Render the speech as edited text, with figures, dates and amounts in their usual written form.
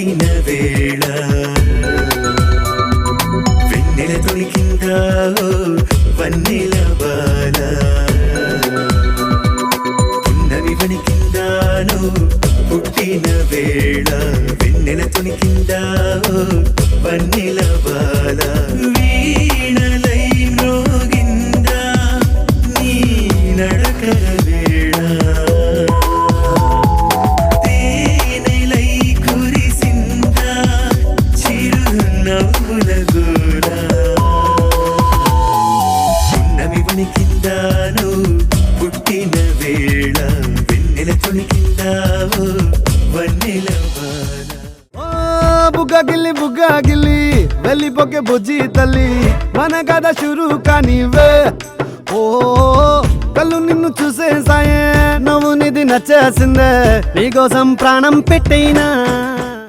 పుట్టిన వేళ వెన్నెల తొలికిందా వన్నెల బాల పున్నమి వణికిందాను పుట్టిన వేళ వెన్నెల తొలికిందా వన్నెల బాల వీణలై మ్రోగిందా నీ నడకల వేళ తేనెలై కురిసిందా చిరునవ్వుల గోల పున్నమి వణికిందాను పుట్టిన వేళ వెన్నెల తొలికిందా వన్నెల బాల బుగ్గ గిల్లి వెళ్ళిపోకే బుజ్జి తల్లి మన కథ షురు కానివే ఓ కళ్ళు నిన్ను చూసేసాయే నువ్వు నిధి నచ్చేసిందే నీకోసం ప్రాణం పెట్టైనా